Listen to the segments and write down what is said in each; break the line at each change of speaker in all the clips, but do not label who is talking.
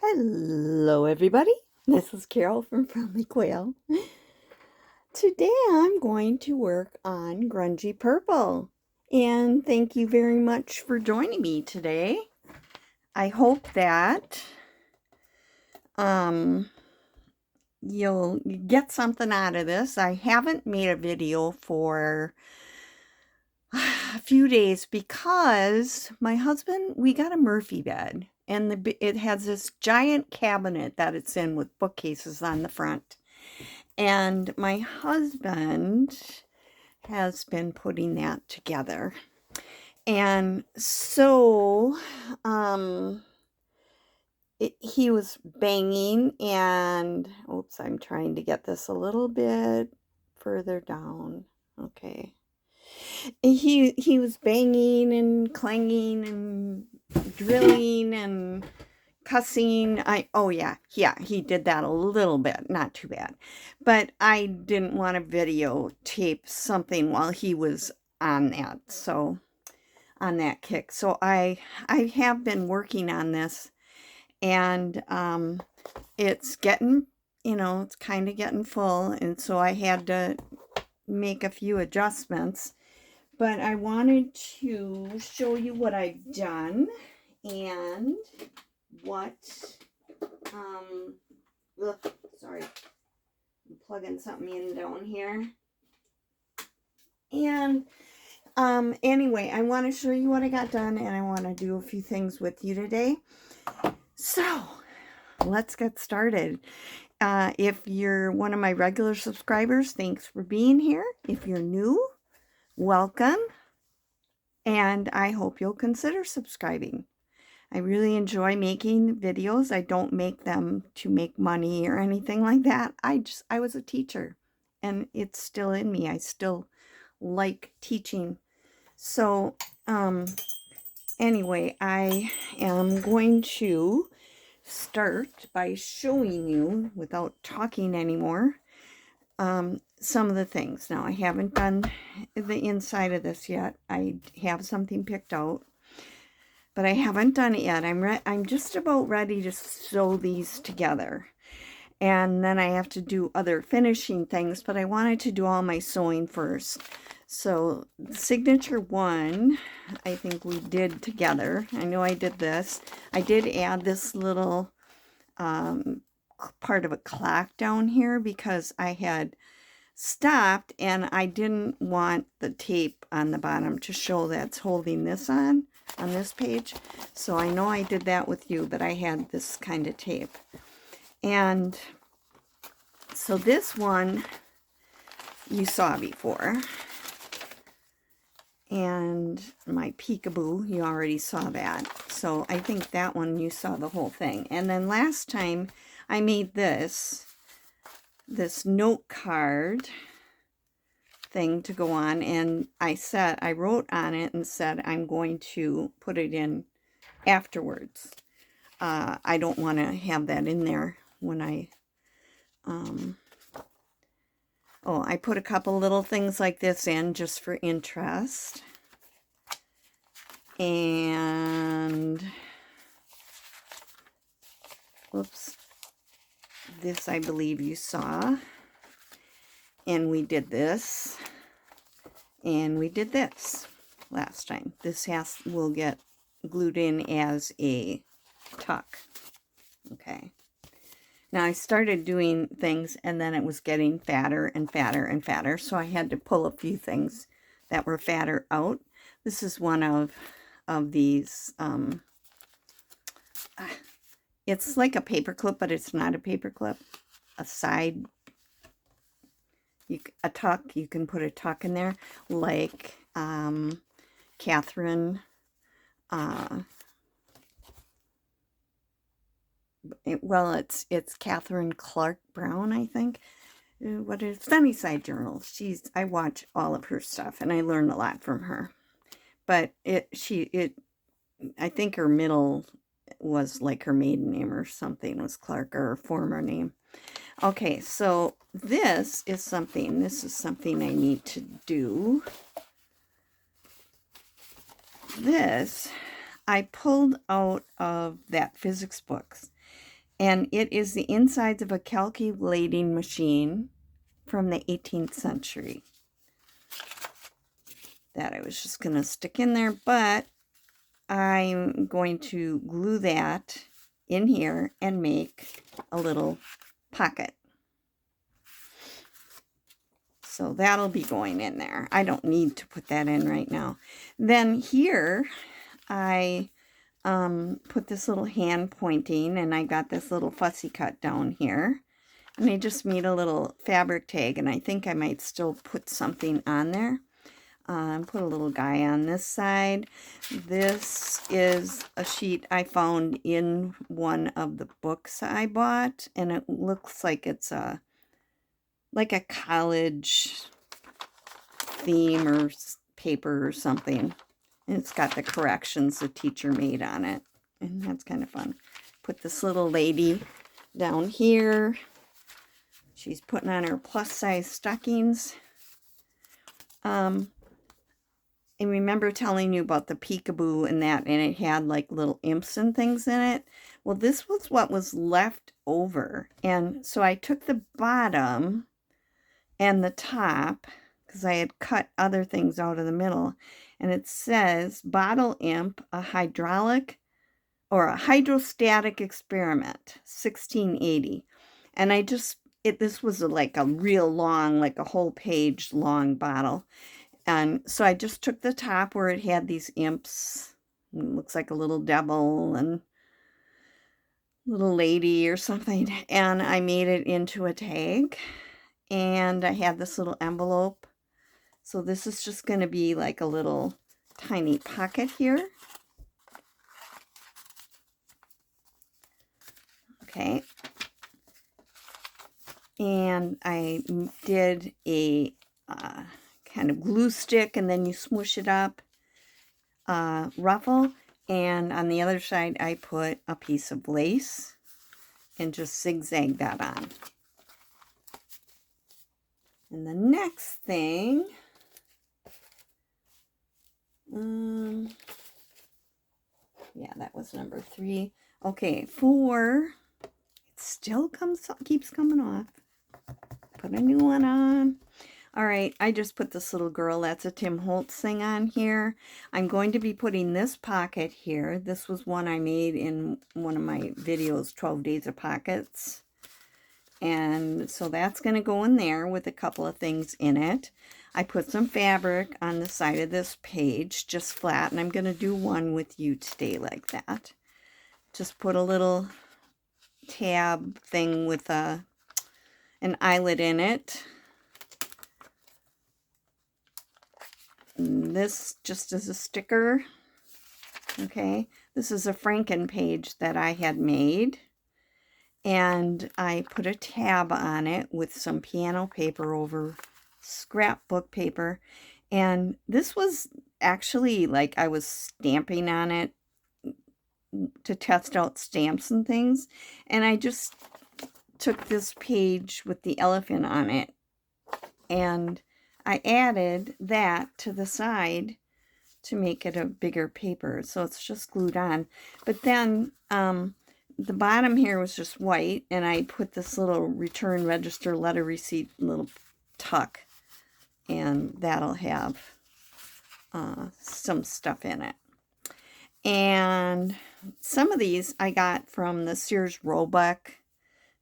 Hello, everybody. This is Carol from Friendly Quail. Today I'm going to work on Grungy Purple. And thank you very much for joining me today. I hope that you'll get something out of this. I haven't made a video for a few days because my husband, we got a Murphy bed. And it has this giant cabinet that it's in with bookcases on the front. And my husband has been putting that together. And so he was banging and, oops, I'm trying to get this a little bit further down. Okay. He was banging and clanging and drilling and cussing. He did that a little bit, not too bad. But I didn't want to videotape something while he was on that kick. So I have been working on this, and it's getting, it's kind of getting full, and so I had to make a few adjustments. But I wanted to show you what I've done and what, sorry, I'm plugging something in down here. And, anyway, I want to show you what I got done, and I want to do a few things with you today. So, let's get started. If you're one of my regular subscribers, thanks for being here. If you're new, welcome. And I hope you'll consider subscribing. I really enjoy making videos. I don't make them to make money or anything like that. I was a teacher, and it's still in me. I still like teaching. So, anyway, I am going to start by showing you, without talking anymore, some of the things. Now, I haven't done the inside of this yet. I have something picked out, but I haven't done it yet. I'm just about ready to sew these together. And then I have to do other finishing things, but I wanted to do all my sewing first. So, signature one, I think we did together. I know I did this. I did add this little part of a clock down here because I had stopped and I didn't want the tape on the bottom to show that's holding this on this page. So I know I did that with you, but I had this kind of tape. And so this one you saw before. And my peekaboo, you already saw that. So I think that one you saw the whole thing. And then last time I made this note card thing to go on, and I wrote on it and said I'm going to put it in afterwards. I don't want to have that in there when I I put a couple little things like this in just for interest. And oops, this I believe you saw. And we did this, and we did this last time. This will get glued in as a tuck. Okay. Now I started doing things, and then it was getting fatter and fatter and fatter, so I had to pull a few things that were fatter out. This is one of these. It's like a paper clip, but it's not a paper clip. A side. A tuck, you can put a tuck in there, like Catherine, it's Catherine Clark Brown, I think. What is Sunnyside Journals? I watch all of her stuff, and I learn a lot from her. But I think her middle was like her maiden name or something was Clark, or her former name. Okay, so this is something I need to do. This I pulled out of that physics books, And it is the insides of a calculating machine from the 18th century that I was just going to stick in there, but I'm going to glue that in here and make a little pocket. So that'll be going in there. I don't need to put that in right now. Then here I put this little hand pointing, and I got this little fussy cut down here. And I just made a little fabric tag, and I think I might still put something on there. Put a little guy on this side. This is a sheet I found in one of the books I bought, and it looks like it's like a college theme or paper or something. And it's got the corrections the teacher made on it. And that's kind of fun. Put this little lady down here. She's putting on her plus size stockings. I remember telling you about the peekaboo and that, and it had like little imps and things in it. Well, this was what was left over. And so I took the bottom and the top, because I had cut other things out of the middle, and it says bottle imp, a hydraulic or a hydrostatic experiment, 1680. And I just, this was like a real long, like a whole page long bottle. And so I just took the top where it had these imps. It looks like a little devil and little lady or something. And I made it into a tag. And I had this little envelope. So this is just going to be like a little tiny pocket here. Okay. And I did a kind of glue stick, and then you smoosh it up, ruffle, and on the other side I put a piece of lace and just zigzag that on. And the next thing, yeah, that was number 3. Okay, 4, it still keeps coming off. Put a new one on. All right, I just put this little girl, that's a Tim Holtz thing on here. I'm going to be putting this pocket here. This was one I made in one of my videos, 12 Days of Pockets. And so that's going to go in there with a couple of things in it. I put some fabric on the side of this page, just flat, and I'm going to do one with you today like that. Just put a little tab thing with an eyelet in it. This just is a sticker. Okay, this is a Franken page that I had made, and I put a tab on it with some piano paper over scrapbook paper. And this was actually like I was stamping on it to test out stamps and things, and I just took this page with the elephant on it, and I added that to the side to make it a bigger paper. So it's just glued on. But then the bottom here was just white, and I put this little return register letter receipt little tuck, and that'll have some stuff in it. And some of these I got from the Sears Roebuck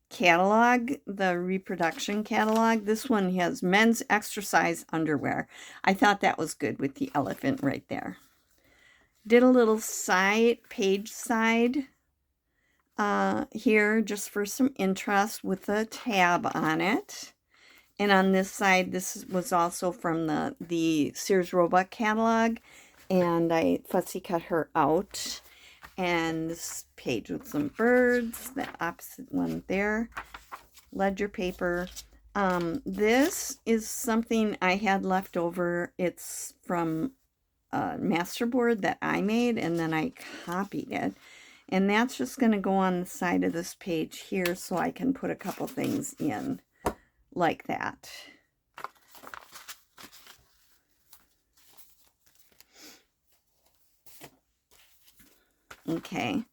catalog, the reproduction catalog. This one has men's exercise underwear. I thought that was good with the elephant right there. Did a little page side here just for some interest with a tab on it. And on this side, this was also from the Sears Roebuck catalog, and I fussy cut her out. And this page with some birds, the opposite one there, ledger paper. This is something I had left over. It's from a masterboard that I made, and then I copied it. And that's just going to go on the side of this page here, so I can put a couple things in like that. Okay,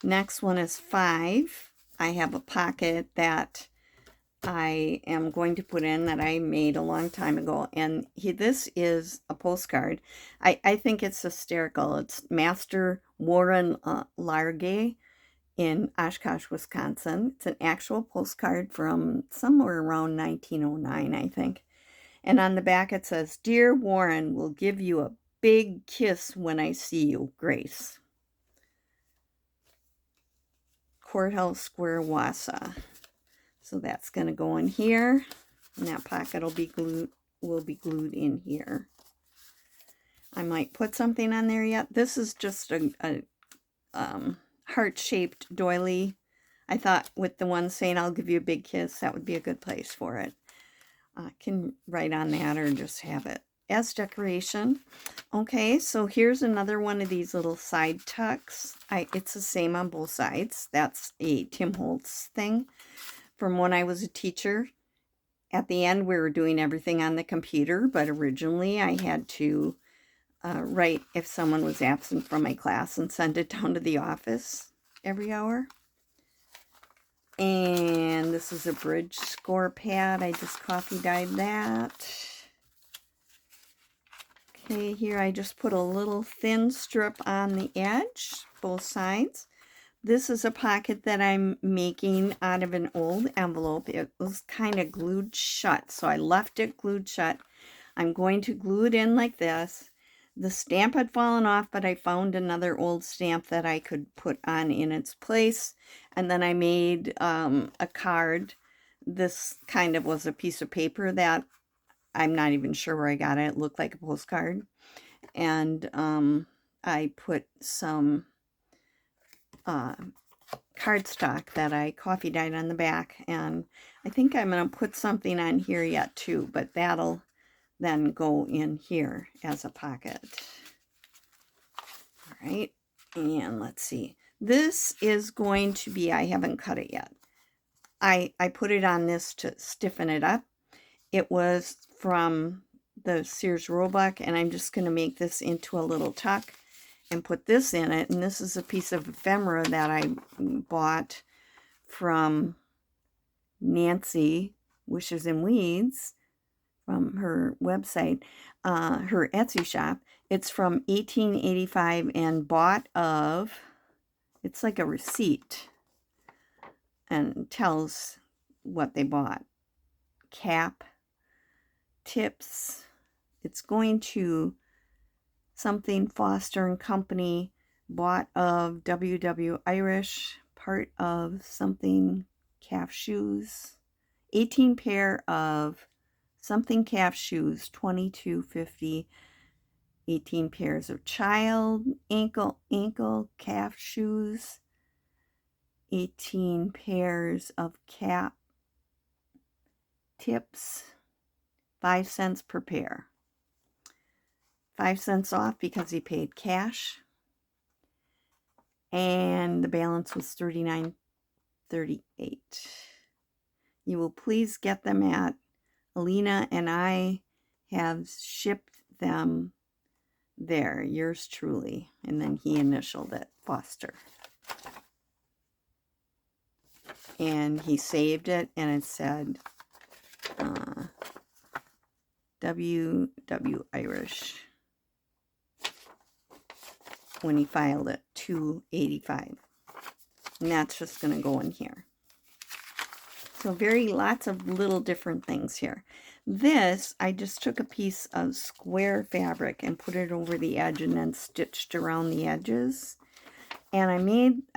next one is 5. I have a pocket that I am going to put in that I made a long time ago. And this is a postcard. I think it's hysterical. It's Master Warren Largay in Oshkosh, Wisconsin. It's an actual postcard from somewhere around 1909, I think. And on the back it says, "Dear Warren, will give you a big kiss when I see you, Grace. Courthouse Square, Wausau." So that's going to go in here, and that pocket will be glued in here. I might put something on there yet. This is just a heart-shaped doily. I thought with the one saying "I'll give you a big kiss," that would be a good place for it. I can write on that or just have it as decoration. Okay, so here's another one of these little side tucks. It's the same on both sides. That's a Tim Holtz thing from when I was a teacher. At the end, we were doing everything on the computer, but originally I had to write if someone was absent from my class and send it down to the office every hour. And this is a bridge score pad. I just coffee dyed that. Okay, here I just put a little thin strip on the edge, both sides. This is a pocket that I'm making out of an old envelope. It was kind of glued shut, so I left it glued shut. I'm going to glue it in like this. The stamp had fallen off, but I found another old stamp that I could put on in its place. And then I made a card. This kind of was a piece of paper that I'm not even sure where I got it. It looked like a postcard. And I put some cardstock that I coffee dyed on the back. And I think I'm going to put something on here yet too, but that'll then go in here as a pocket. All right, and let's see. This is going to be, I haven't cut it yet. I put it on this to stiffen it up. It was from the Sears Roebuck, and I'm just going to make this into a little tuck and put this in it. And this is a piece of ephemera that I bought from Nancy Wishes and Weeds, from her website, her Etsy shop. It's from 1885 and bought of, it's like a receipt and tells what they bought. Cap, tips. It's going to something Foster and Company, bought of W.W. Irish, part of something calf shoes. 18 pair of something calf shoes, $22.50. 18 pairs of child ankle calf shoes. 18 pairs of cap tips. 5 cents per pair. 5 cents off because he paid cash. And the balance was $39.38. You will please get them at Alina, and I have shipped them there. Yours truly. And then he initialed it, Foster. And he saved it, and it said W.W. Irish when he filed it, $2.85. And that's just going to go in here. So lots of little different things here. This, I just took a piece of square fabric and put it over the edge and then stitched around the edges. And I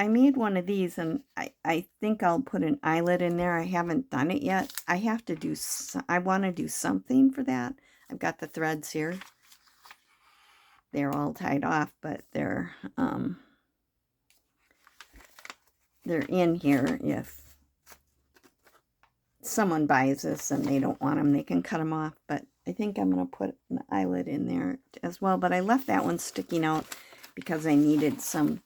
made one of these, and I think I'll put an eyelet in there. I haven't done it yet. I want to do something for that. I've got the threads here. They're all tied off, but they're in here. If someone buys this and they don't want them, they can cut them off. But I think I'm going to put an eyelet in there as well. But I left that one sticking out because I needed some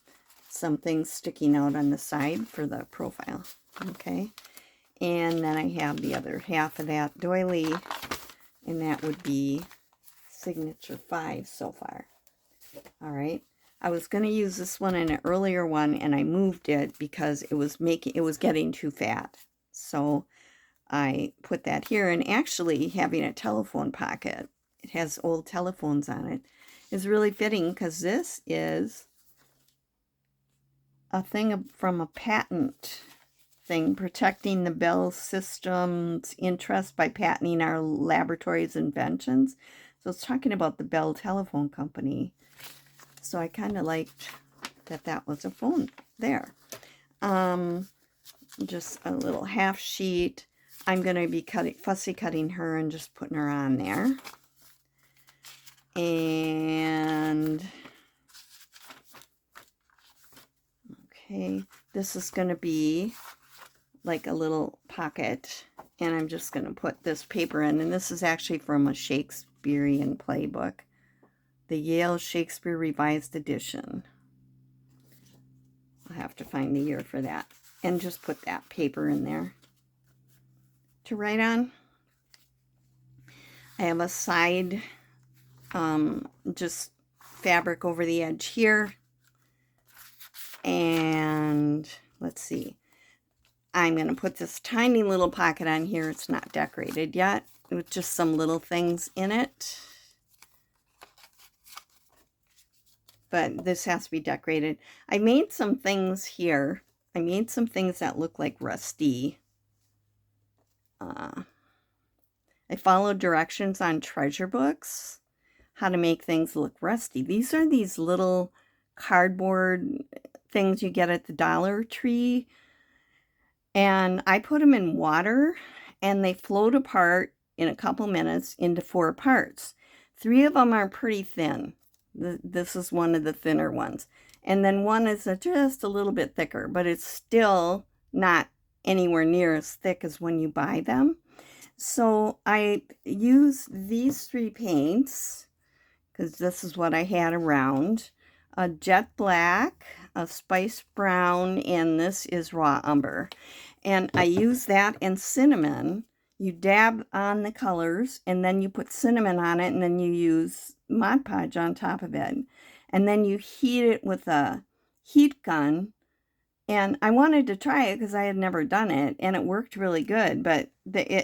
things sticking out on the side for the profile. Okay, and then I have the other half of that doily, and that would be signature 5 so far. All right, I was going to use this one in an earlier one, and I moved it because it was getting too fat. So I put that here, and actually having a telephone pocket, it has old telephones on it, is really fitting because this is a thing from a patent thing, protecting the Bell System's interest by patenting our laboratory's inventions. So it's talking about the Bell Telephone Company. So I kind of liked that that was a phone there. Just a little half sheet. I'm going to be fussy cutting her and just putting her on there. And okay, this is going to be like a little pocket, and I'm just going to put this paper in, and this is actually from a Shakespearean playbook, the Yale Shakespeare Revised Edition. I'll have to find the year for that, and just put that paper in there to write on. I have a side just fabric over the edge here, and let's see, I'm going to put this tiny little pocket on here. It's not decorated yet, with just some little things in it. But this has to be decorated. I made some things here. I made some things that look like rusty. I followed directions on treasure books, how to make things look rusty. These are these little cardboard things you get at the Dollar Tree. And I put them in water, and they float apart in a couple minutes into 4 parts. 3 of them are pretty thin. This is one of the thinner ones. And then one is just a little bit thicker, but it's still not anywhere near as thick as when you buy them. So I use these 3 paints, because this is what I had around. A jet black, a spice brown, and this is raw umber. And I use that and cinnamon. You dab on the colors, and then you put cinnamon on it, and then you use Mod Podge on top of it. And then you heat it with a heat gun. And I wanted to try it because I had never done it, and it worked really good. But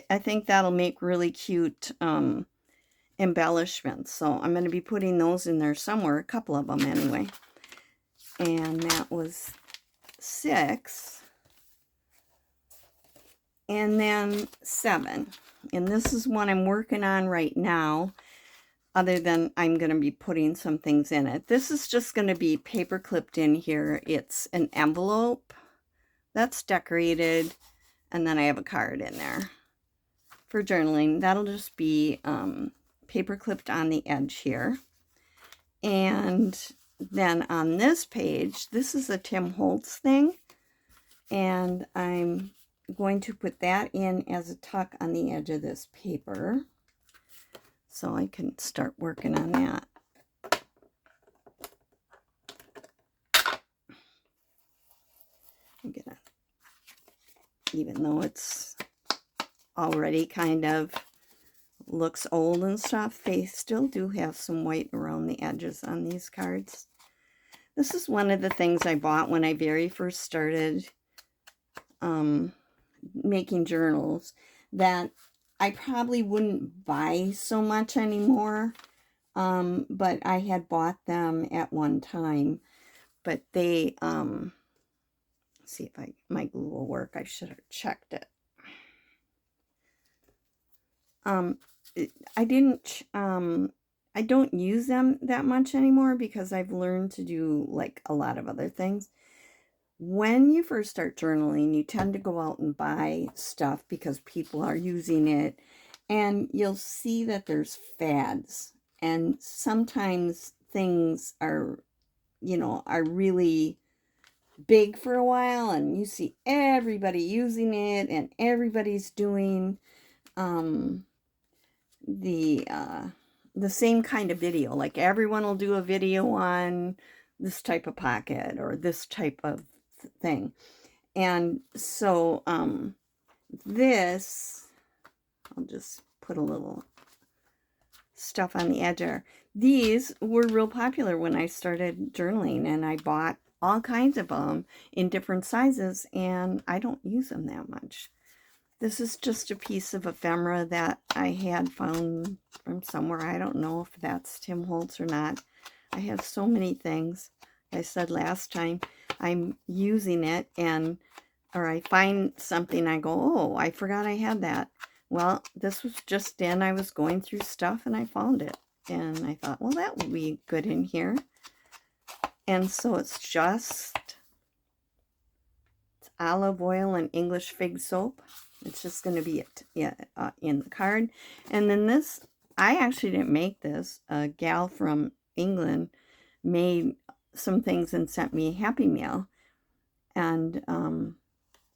I think that'll make really cute embellishments. So I'm going to be putting those in there somewhere, a couple of them anyway. And that was 6. And then 7. And this is one I'm working on right now, other than I'm going to be putting some things in it. This is just going to be paper clipped in here. It's an envelope that's decorated, and then I have a card in there for journaling. That'll just be paper clipped on the edge here. And then on this page, this is a Tim Holtz thing, and I'm going to put that in as a tuck on the edge of this paper, so I can start working on that. I'm gonna, even though it's already kind of looks old and stuff, they still do have some white around the edges on these cards. This is one of the things I bought when I very first started making journals, that I probably wouldn't buy so much anymore, but I had bought them at one time. But they, see if my glue will work. I should have checked it. I don't use them that much anymore because I've learned to do like a lot of other things. When you first start journaling, you tend to go out and buy stuff because people are using it, and you'll see that there's fads, and sometimes things are, are really big for a while, and you see everybody using it, and everybody's doing the same kind of video. Like everyone will do a video on this type of pocket or this type of thing. And so this, I'll just put a little stuff on the edge there. These were real popular when I started journaling, and I bought all kinds of them in different sizes, and I don't use them that much. This is just a piece of ephemera that I had found from somewhere. I don't know if that's Tim Holtz or not. I have so many things. I said last time, I'm using it, or I find something, I go, oh, I forgot I had that. Well, this was just then I was going through stuff and I found it. And I thought, well, that would be good in here. And so it's olive oil and English fig soap. It's just going to be in the card. And then this, I actually didn't make this. A gal from England made some things and sent me a Happy Mail. And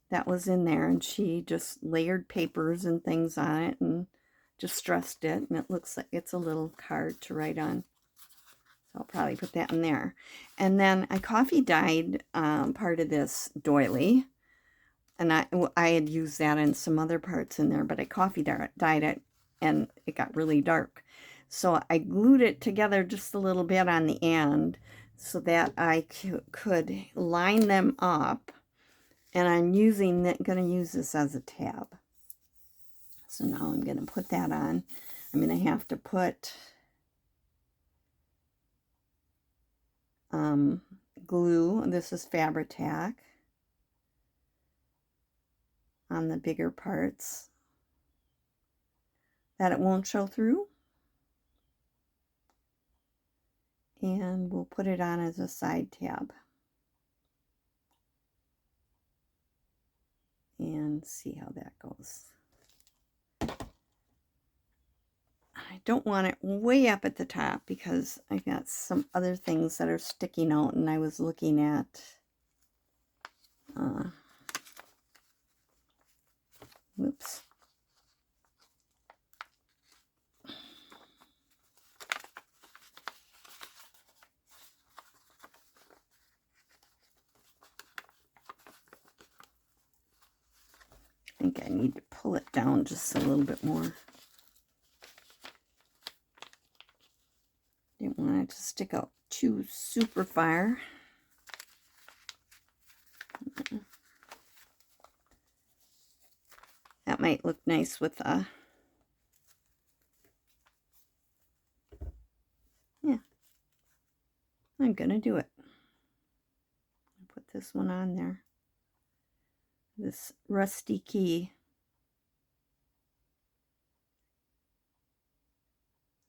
that was in there. And she just layered papers and things on it and just stressed it. And it looks like it's a little card to write on. So I'll probably put that in there. And then I coffee dyed part of this doily. And I had used that in some other parts in there, but I coffee dyed it and it got really dark. So I glued it together just a little bit on the end so that I could line them up. And I'm going to use this as a tab. So now I'm going to put that on. I'm going to have to put glue. This is Fabri-Tac on the bigger parts that it won't show through. And we'll put it on as a side tab. And see how that goes. I don't want it way up at the top because I've got some other things that are sticking out, and I was looking at whoops. I think I need to pull it down just a little bit more. Didn't want it to stick out too super far. That might look nice with yeah, I'm gonna do it. Put this one on there. This rusty key.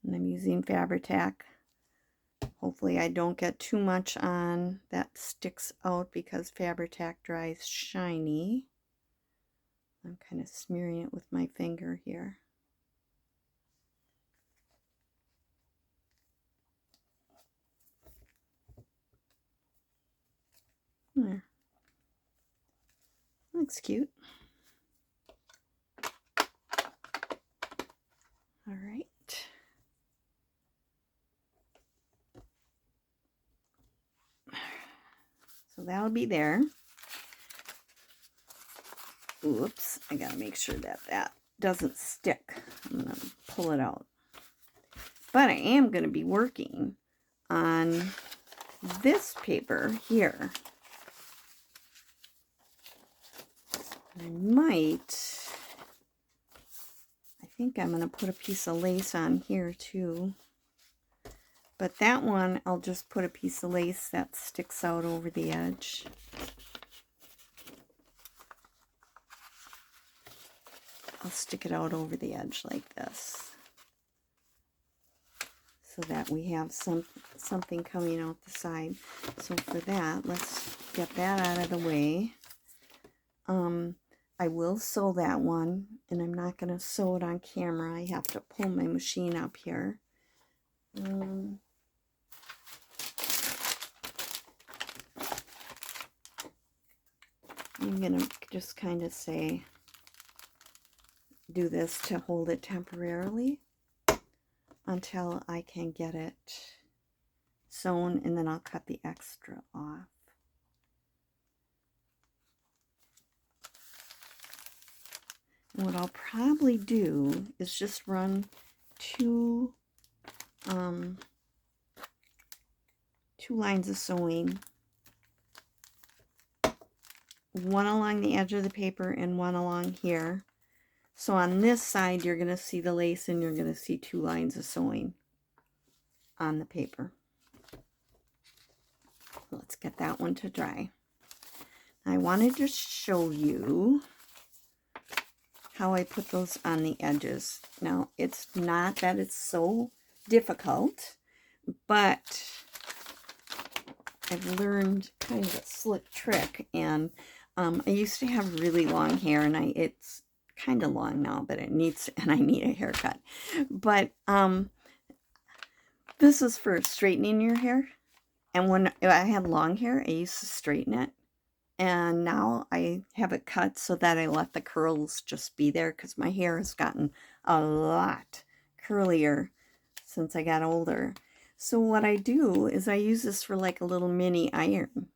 And I'm using Fabri-Tac. Hopefully I don't get too much on that sticks out because Fabri-Tac dries shiny. I'm kind of smearing it with my finger here. There. Looks cute. All right. So that'll be there. Oops, I gotta make sure that that doesn't stick. I'm gonna pull it out. But I am gonna be working on this paper here. I think I'm gonna put a piece of lace on here too. But that one, I'll just put a piece of lace that sticks out over the edge. I'll stick it out over the edge like this, so that we have something coming out the side. So for that, let's get that out of the way. I will sew that one, and I'm not going to sew it on camera. I have to pull my machine up here. I'm going to just kind of do this to hold it temporarily until I can get it sewn, and then I'll cut the extra off. And what I'll probably do is just run 2 2 lines of sewing, one along the edge of the paper and one along here. So on this side, you're going to see the lace and you're going to see 2 lines of sewing on the paper. Let's get that one to dry. I wanted to show you how I put those on the edges. Now, it's not that it's so difficult, but I've learned kind of a slick trick, and I used to have really long hair, and it's kind of long now, but I need a haircut. But this is for straightening your hair, and when I had long hair, I used to straighten it, and now I have it cut so that I let the curls just be there, because my hair has gotten a lot curlier since I got older. So what I do is I use this for like a little mini iron.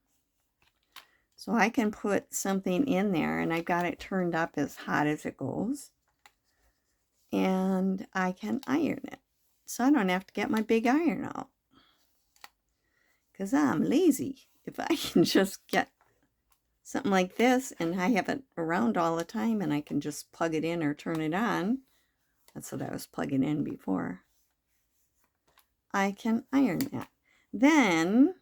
So I can put something in there, and I've got it turned up as hot as it goes, and I can iron it. So I don't have to get my big iron out, because I'm lazy. If I can just get something like this, and I have it around all the time, and I can just plug it in or turn it on. That's what I was plugging in before. I can iron that. Then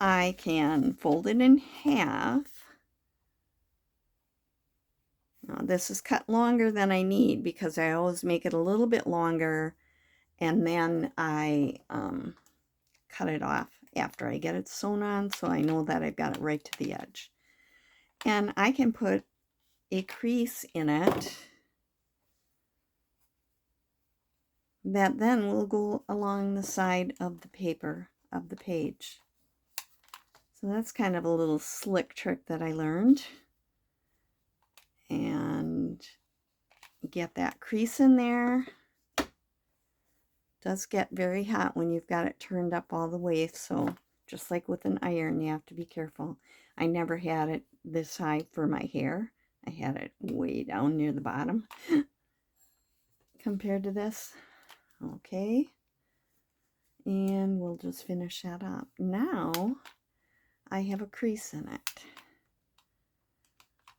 I can fold it in half. Now this is cut longer than I need, because I always make it a little bit longer, and then I cut it off after I get it sewn on, so I know that I've got it right to the edge. And I can put a crease in it that then will go along the side of the paper, of the page. So that's kind of a little slick trick that I learned. And get that crease in there. It does get very hot when you've got it turned up all the way, so just like with an iron, you have to be careful. I never had it this high for my hair. I had it way down near the bottom compared to this. Okay, and we'll just finish that up. Now I have a crease in it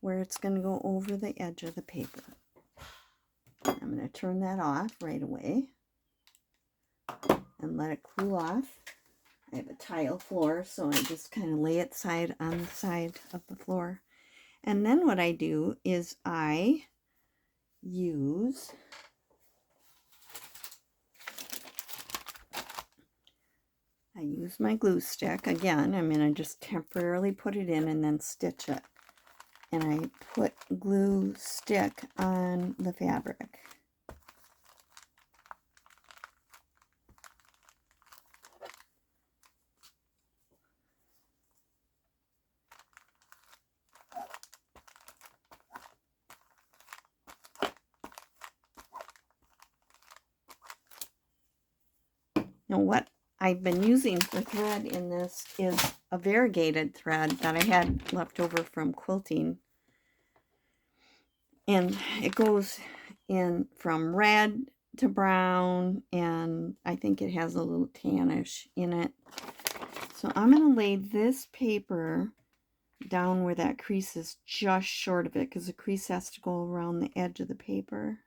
where it's going to go over the edge of the paper. I'm going to turn that off right away and let it cool off. I have a tile floor, so I just kind of lay it on the side of the floor. And then what I do is I use my glue stick. Again, I'm going to just temporarily put it in and then stitch it. And I put glue stick on the fabric. Now what I've been using for thread in this is a variegated thread that I had left over from quilting. And it goes in from red to brown, and I think it has a little tannish in it. So I'm going to lay this paper down where that crease is just short of it, because the crease has to go around the edge of the paper.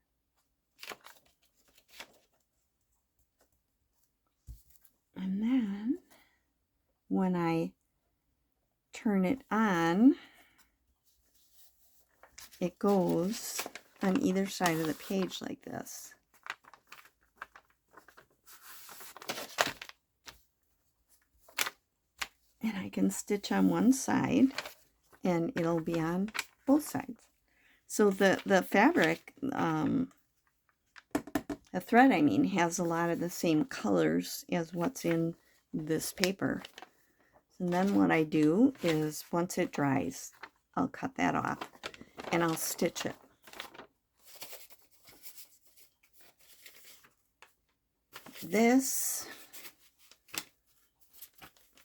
And then when I turn it on, it goes on either side of the page like this. And I can stitch on one side and it'll be on both sides. So the fabric, the thread I mean, has a lot of the same colors as what's in this paper. And then what I do is once it dries, I'll cut that off and I'll stitch it. This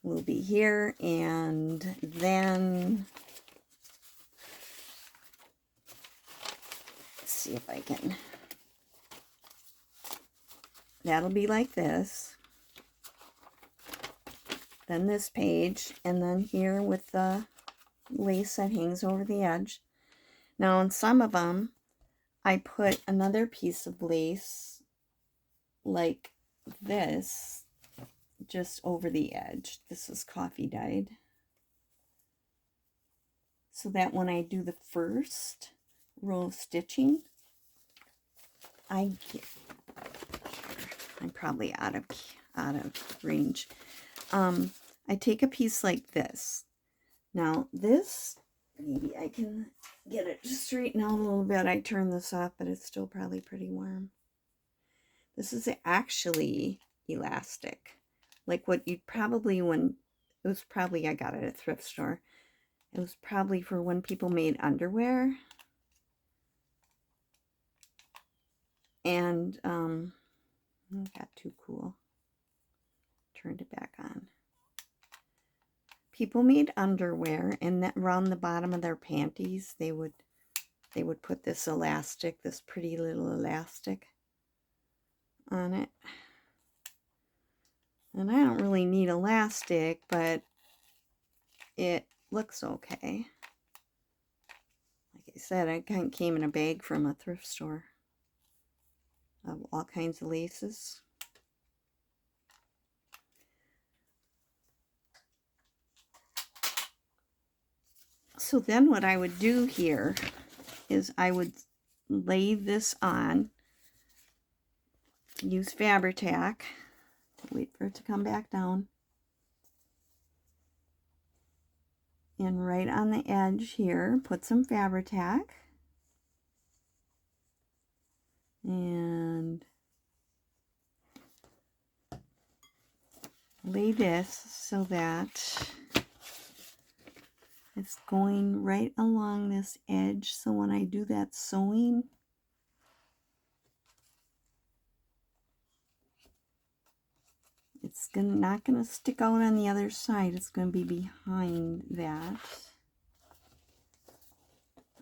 will be here, and then let's see if I can. that'll be like this. Then this page, and then here with the lace that hangs over the edge. Now on some of them, I put another piece of lace like this just over the edge. This is coffee dyed. So that when I do the first row of stitching, I'm probably out of range. I take a piece like this. Now this, maybe I can get it to straighten out a little bit. I turn this off, but it's still probably pretty warm. This is actually elastic. Like what you'd probably, when, it was probably, I got it at a thrift store. It was probably for when people made underwear. And, it got too cool. Turned it back on. People made underwear, and that around the bottom of their panties, they would put this elastic, this pretty little elastic on it. And I don't really need elastic, but it looks okay. Like I said, it kind of came in a bag from a thrift store of all kinds of laces. So then what I would do here is I would lay this on, use Fabri-Tac, wait for it to come back down, and right on the edge here, put some Fabri-Tac, and lay this so that it's going right along this edge. So when I do that sewing, it's not going to stick out on the other side. It's going to be behind that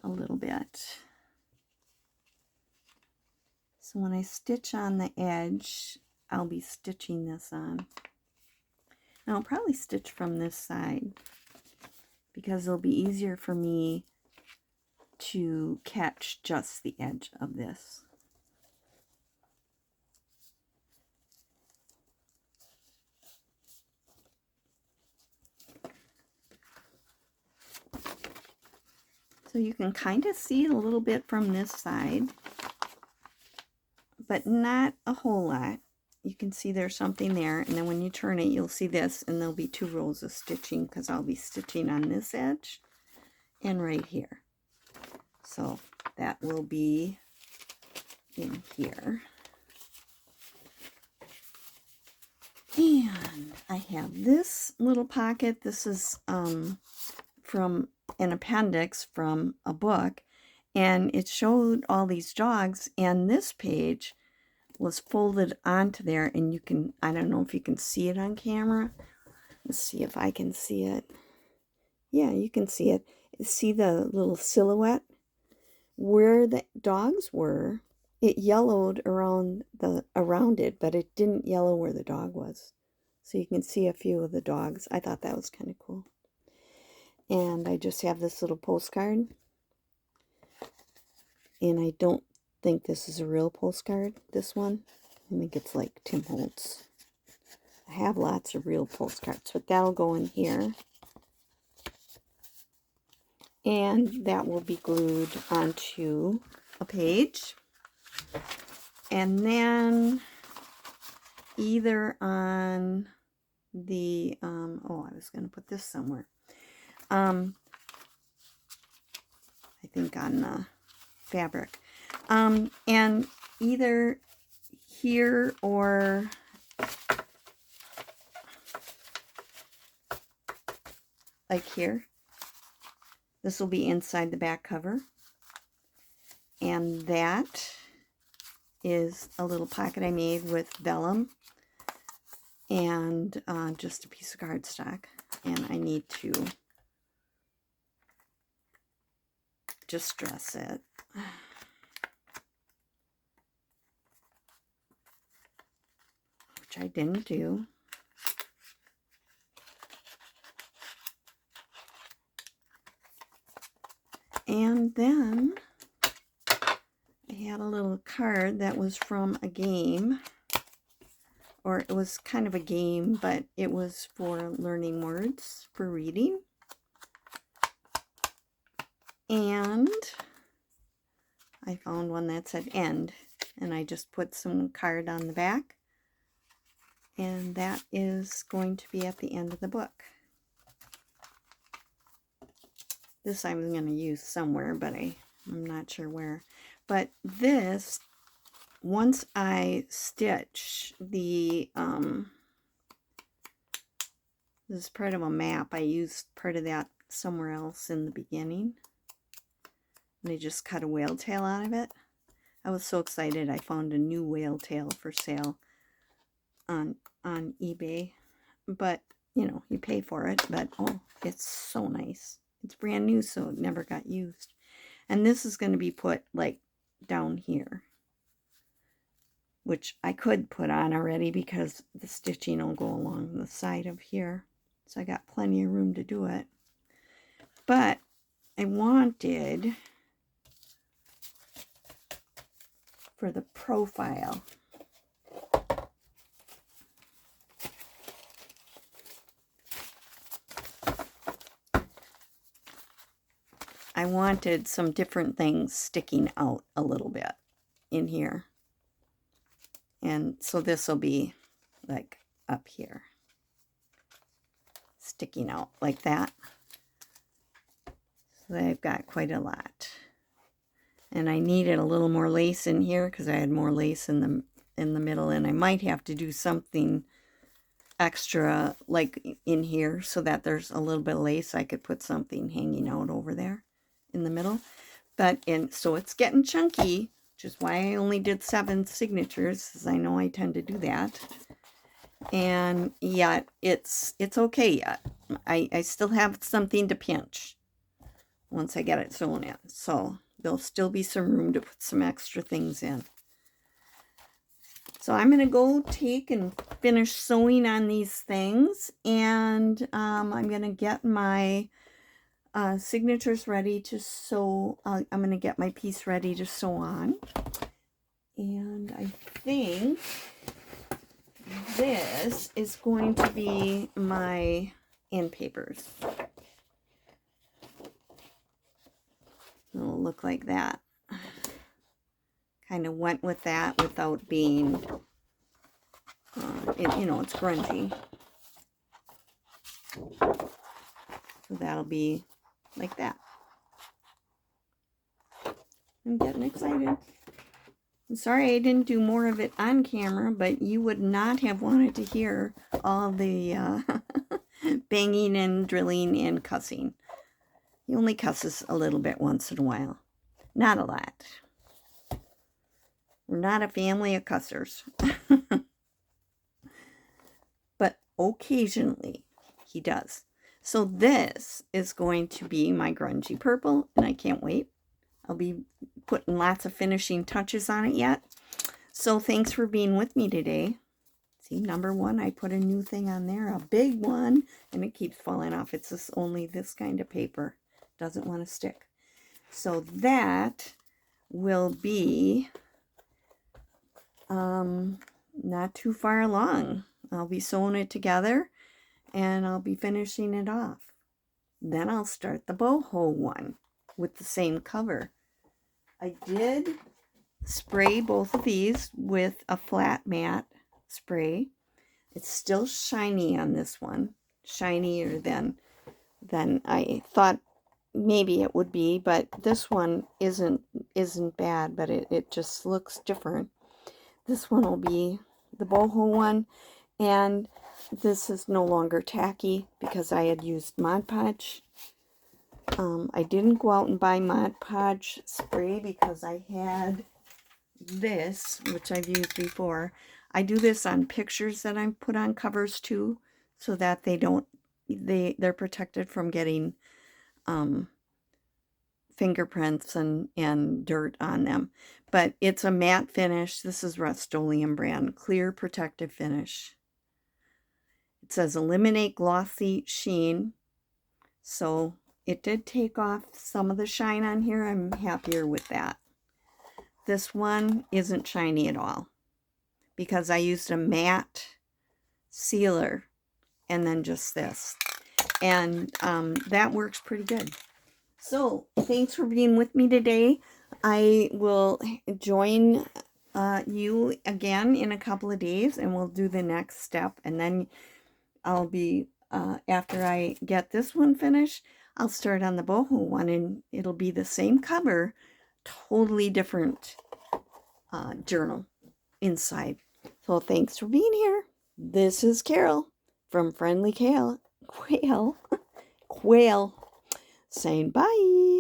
a little bit. So when I stitch on the edge, I'll be stitching this on. Now I'll probably stitch from this side because it'll be easier for me to catch just the edge of this. So you can kind of see it a little bit from this side, but not a whole lot. You can see there's something there, and then when you turn it, you'll see this, and there'll be 2 rows of stitching because I'll be stitching on this edge and right here. So that will be in here. And I have this little pocket. This is from an appendix from a book, and it showed all these dogs, and this page was folded onto there, and you can, I don't know if you can see it on camera. Let's see if I can see it. Yeah, you can see it. See the little silhouette? Where the dogs were, it yellowed around it, but it didn't yellow where the dog was. So you can see a few of the dogs. I thought that was kind of cool. And I just have this little postcard. And I don't think this is a real postcard, this one. I think it's like Tim Holtz. I have lots of real postcards, but that'll go in here. And that will be glued onto a page. And then either on the, oh, I was going to put this somewhere. I think on the fabric. And either here or like here. This will be inside the back cover. And that is a little pocket I made with vellum and just a piece of cardstock. And I need to just dress it. which I didn't do. And then I had a little card that was from a game, or it was kind of a game, but it was for learning words, for reading. And I found one that said end, and I just put some card on the back, and that is going to be at the end of the book. This I'm going to use somewhere, but I'm not sure where. But this, once I stitch the, this is part of a map. I used part of that somewhere else in the beginning. And I just cut a whale tail out of it. I was so excited. I found a new whale tail for sale on eBay. But, you know, you pay for it. But, oh, it's so nice. It's brand new, so it never got used. And this is going to be put, like, down here, which I could put on already because the stitching will go along the side of here. So I got plenty of room to do it. But I wanted, for the profile, I wanted some different things sticking out a little bit in here. And so this will be like up here, sticking out like that. So I've got quite a lot. And I needed a little more lace in here because I had more lace in the middle, and I might have to do something extra like in here so that there's a little bit of lace. I could put something hanging out over there in the middle. But so it's getting chunky, which is why I only did 7 signatures, because I know I tend to do that. And yet it's okay yet. I still have something to pinch once I get it sewn in. So there'll still be some room to put some extra things in. So I'm going to go take and finish sewing on these things. And I'm going to get my signatures ready to sew. I'm going to get my piece ready to sew on. And I think this is going to be my end papers. It'll look like that. Kind of went with that without being, you know, it's grungy. So that'll be like that. I'm getting excited. I'm sorry I didn't do more of it on camera, but you would not have wanted to hear all the banging and drilling and cussing. He only cusses a little bit once in a while. Not a lot. We're not a family of cussers. But occasionally he does. So this is going to be my Grungy Purple, and I can't wait. I'll be putting lots of finishing touches on it yet. So thanks for being with me today. See, number 1, I put a new thing on there, a big one, and it keeps falling off. It's just only this kind of paper. Doesn't want to stick. So that will be not too far along. I'll be sewing it together and I'll be finishing it off. Then I'll start the boho one with the same cover. I did spray both of these with a flat matte spray. It's still shiny on this one, shinier than I thought maybe it would be, but this one isn't bad, but it just looks different. This one will be the boho one, and this is no longer tacky because I had used Mod Podge. I didn't go out and buy Mod Podge spray because I had this, which I've used before. I do this on pictures that I put on covers too, so that they're protected from getting fingerprints and dirt on them. But it's a matte finish. This is Rust-Oleum brand. Clear protective finish. It says eliminate glossy sheen. So it did take off some of the shine on here. I'm happier with that. This one isn't shiny at all because I used a matte sealer and then just this. And that works pretty good. So thanks for being with me today. I will join you again in a couple of days and we'll do the next step. And then I'll be, after I get this one finished, I'll start on the boho one and it'll be the same cover, totally different journal inside. So thanks for being here. This is Carol from Friendly Quail, saying bye.